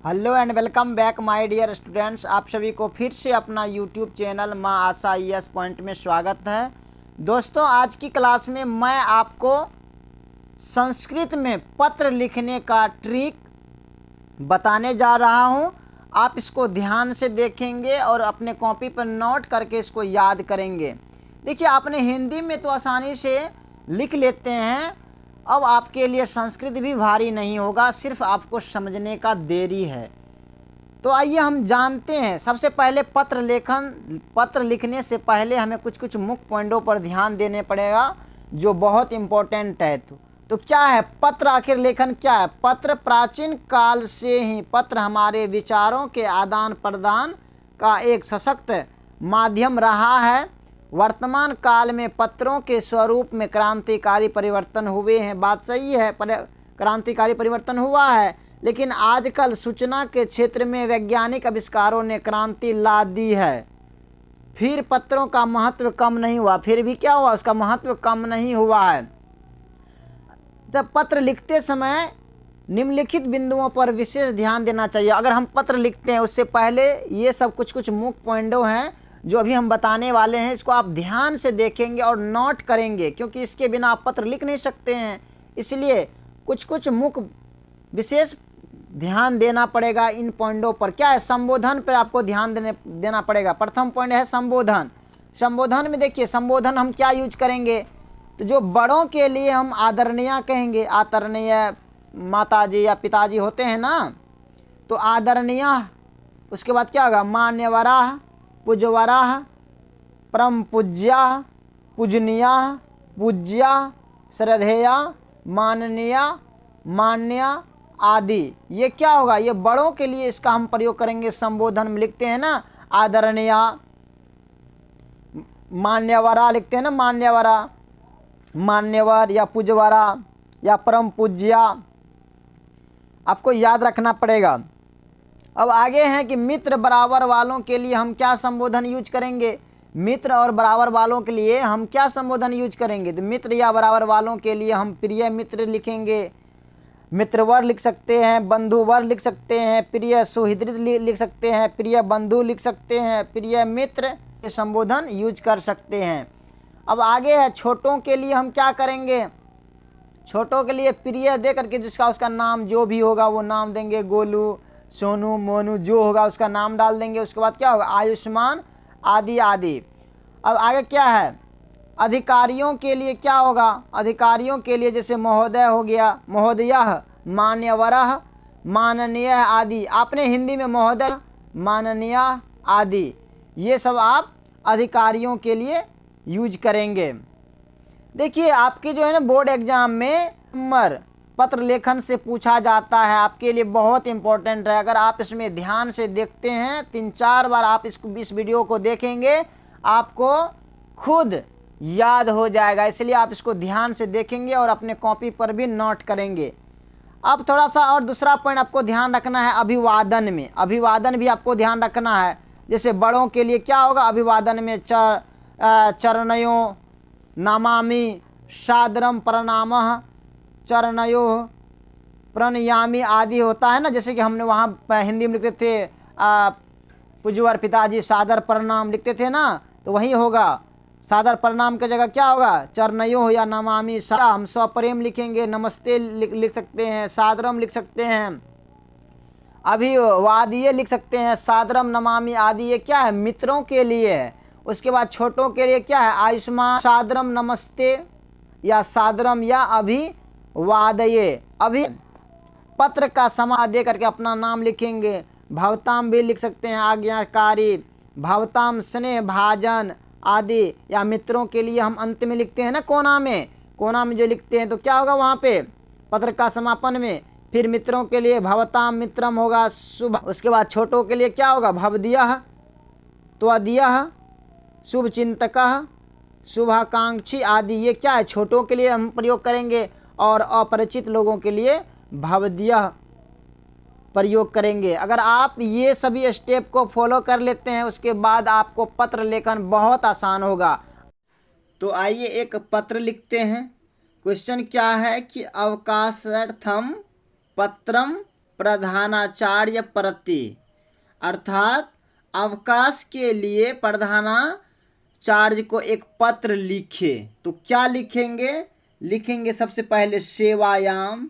Hello and welcome back my dear students. आप सभी को फिर से अपना यूट्यूब चैनल माँ आशा ES पॉइंट में स्वागत है। दोस्तों, आज की क्लास में मैं आपको संस्कृत में पत्र लिखने का ट्रिक बताने जा रहा हूँ। आप इसको ध्यान से देखेंगे और अपने कॉपी पर नोट करके इसको याद करेंगे। देखिए, आपने हिंदी में तो आसानी से लिख लेते हैं, अब आपके लिए संस्कृत भी भारी नहीं होगा, सिर्फ आपको समझने का देरी है। तो आइए हम जानते हैं। सबसे पहले पत्र लिखने से पहले हमें कुछ मुख्य पॉइंटों पर ध्यान देने पड़ेगा जो बहुत इम्पोर्टेंट है। तो क्या है पत्र? आखिर लेखन क्या है? पत्र प्राचीन काल से ही पत्र हमारे विचारों के आदान प्रदान का एक सशक्त माध्यम रहा है। वर्तमान काल में पत्रों के स्वरूप में क्रांतिकारी परिवर्तन हुए हैं। बात सही है, क्रांतिकारी परिवर्तन हुआ है, लेकिन आजकल सूचना के क्षेत्र में वैज्ञानिक आविष्कारों ने क्रांति ला दी है। फिर पत्रों का महत्व कम नहीं हुआ, फिर भी क्या हुआ, उसका महत्व कम नहीं हुआ है। जब पत्र लिखते समय निम्नलिखित बिंदुओं पर विशेष ध्यान देना चाहिए। अगर हम पत्र लिखते हैं उससे पहले ये सब कुछ मुख्य पॉइंटों हैं जो अभी हम बताने वाले हैं। इसको आप ध्यान से देखेंगे और नोट करेंगे, क्योंकि इसके बिना आप पत्र लिख नहीं सकते हैं। इसलिए कुछ मुख्य विशेष ध्यान देना पड़ेगा इन पॉइंटों पर। क्या है? संबोधन पर आपको ध्यान देना पड़ेगा। प्रथम पॉइंट है संबोधन। संबोधन में देखिए, संबोधन हम क्या यूज करेंगे? तो जो बड़ों के लिए हम आदरणीय कहेंगे, आदरणीय माताजी या पिताजी होते हैं ना, तो आदरणीय। उसके बाद क्या होगा? मान्यवराः, पूज्यवराः, परम पूज्या, पूजनीया, पूज्या, श्रद्धेया, माननीय, मान्य आदि। ये क्या होगा? ये बड़ों के लिए इसका हम प्रयोग करेंगे। संबोधन में लिखते हैं ना आदरणीय, मान्यवरा लिखते हैं ना, मान्यवरा, मान्यवर या पूज्यवरा या परम पूज्या, आपको याद रखना पड़ेगा। अब आगे हैं कि मित्र बराबर वालों के लिए हम क्या संबोधन यूज करेंगे? मित्र और बराबर वालों के लिए हम क्या संबोधन यूज करेंगे? तो मित्र या बराबर वालों के लिए हम प्रिय मित्र लिखेंगे, मित्रवर लिख सकते हैं, बंधुवर लिख सकते हैं, प्रिय सुहृद लिख सकते हैं, प्रिय बंधु लिख सकते हैं, प्रिय मित्र के संबोधन यूज कर सकते हैं। अब आगे है छोटों के लिए हम क्या करेंगे? छोटों के लिए प्रिय दे करके जिसका उसका नाम जो भी होगा वो नाम देंगे। गोलू, सोनू, मोनू, जो होगा उसका नाम डाल देंगे। उसके बाद क्या होगा? आयुष्मान आदि आदि। अब आगे क्या है? अधिकारियों के लिए क्या होगा? अधिकारियों के लिए जैसे महोदय हो गया, महोदयः, मान्यवरः, माननीय आदि। आपने हिंदी में महोदय, माननीय आदि, ये सब आप अधिकारियों के लिए यूज करेंगे। देखिए, आपके जो है ना बोर्ड एग्जाम में नंबर पत्र लेखन से पूछा जाता है, आपके लिए बहुत इंपॉर्टेंट है। अगर आप इसमें ध्यान से देखते हैं, 3-4 बार आप इस वीडियो को देखेंगे, आपको खुद याद हो जाएगा। इसलिए आप इसको ध्यान से देखेंगे और अपने कॉपी पर भी नोट करेंगे। अब थोड़ा सा और दूसरा पॉइंट आपको ध्यान रखना है अभिवादन में। अभिवादन भी आपको ध्यान रखना है। जैसे बड़ों के लिए क्या होगा अभिवादन में? चरणयों नमामि, सादरम प्रणामः, चरणयोः प्रणयामि आदि होता है ना। जैसे कि हमने वहाँ हिंदी में लिखते थे पूज्यवर पिताजी सादर प्रणाम लिखते थे ना, तो वही होगा। सादर प्रणाम की जगह क्या होगा? चरणयोः या नमामि। हम सप्रेम लिखेंगे, नमस्ते लिख सकते हैं, सादरम लिख सकते हैं, अभिवादीय लिख सकते हैं, सादरम नमामि आदि। ये क्या है? मित्रों के लिए है। उसके बाद छोटों के लिए क्या है? आयुष्मान, सादरम नमस्ते या सादरम या अभिवादये। अभी पत्र का समा दे करके अपना नाम लिखेंगे। भवताम भी लिख सकते हैं, आज्ञाकारी, भवताम स्नेह भाजन आदि। या मित्रों के लिए हम अंत में लिखते हैं ना, कोना में जो लिखते हैं, तो क्या होगा वहाँ पे पत्र का समापन में? फिर मित्रों के लिए भवताम मित्रम होगा शुभ। उसके बाद छोटों के लिए क्या होगा? भवदीयः, त्वदीयः, शुभचिंतकः, शुभाकांक्षी आदि। ये क्या है? छोटों के लिए हम प्रयोग करेंगे। और अपरिचित लोगों के लिए भवदीयः प्रयोग करेंगे। अगर आप ये सभी स्टेप को फॉलो कर लेते हैं, उसके बाद आपको पत्र लेखन बहुत आसान होगा। तो आइए एक पत्र लिखते हैं। क्वेश्चन क्या है कि अवकाशार्थम पत्रम प्रधानाचार्य प्रति, अर्थात अवकाश के लिए प्रधानाचार्य को एक पत्र लिखे। तो क्या लिखेंगे? लिखेंगे सबसे पहले सेवायाम,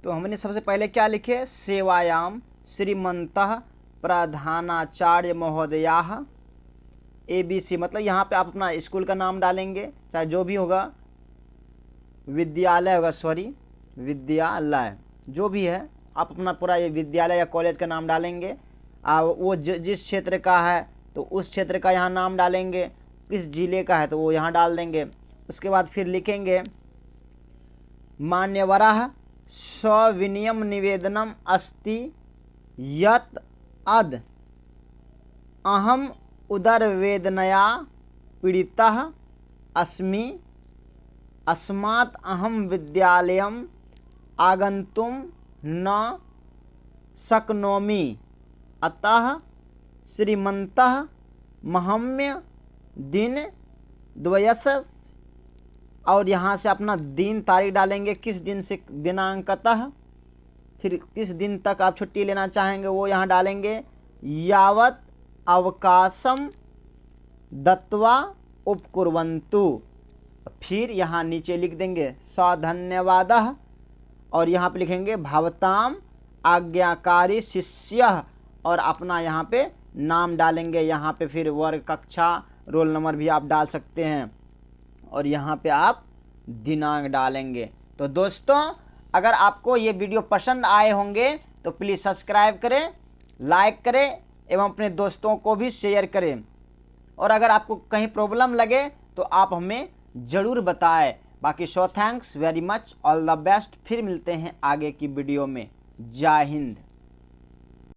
हमने सबसे पहले क्या लिखे, सेवायाम श्रीमंतः प्रधानाचार्य महोदयाः ABC, मतलब यहाँ पे आप अपना स्कूल का नाम डालेंगे, चाहे जो भी होगा, विद्यालय होगा, सॉरी विद्यालय जो भी है, आप अपना पूरा ये विद्यालय या कॉलेज का नाम डालेंगे। वो जिस क्षेत्र का है तो उस क्षेत्र का यहाँ नाम डालेंगे, किस जिले का है तो वो यहाँ डाल देंगे। उसके बाद फिर लिखेंगे मान्यवरः सविनयम निवेदनम अस्ति यत् अद्य अहम उदरवेदनया पीड़ितः अस्मि, अस्मात् अहम विद्यालयम् आगन्तुं न शक्नोमि, अतः श्रीमन्तः महम्य दिन द्वयस्य, और यहाँ से अपना दिन तारीख डालेंगे, किस दिन से दिनांकतः, फिर किस दिन तक आप छुट्टी लेना चाहेंगे वो यहाँ डालेंगे। यावत् अवकाशम दत्वा उपकुर्वन्तु, फिर यहाँ नीचे लिख देंगे सधन्यवादः, और यहाँ पे लिखेंगे भवताम आज्ञाकारी शिष्य, और अपना यहाँ पे नाम डालेंगे। यहाँ पे फिर वर्ग, कक्षा, रोल नंबर भी आप डाल सकते हैं, और यहाँ पे आप दिनांक डालेंगे। तो दोस्तों अगर आपको ये वीडियो पसंद आए होंगे तो प्लीज़ सब्सक्राइब करें, लाइक करें एवं अपने दोस्तों को भी शेयर करें, और अगर आपको कहीं प्रॉब्लम लगे तो आप हमें ज़रूर बताएं। बाकी thanks very much, all the best. फिर मिलते हैं आगे की वीडियो में। जय हिंद।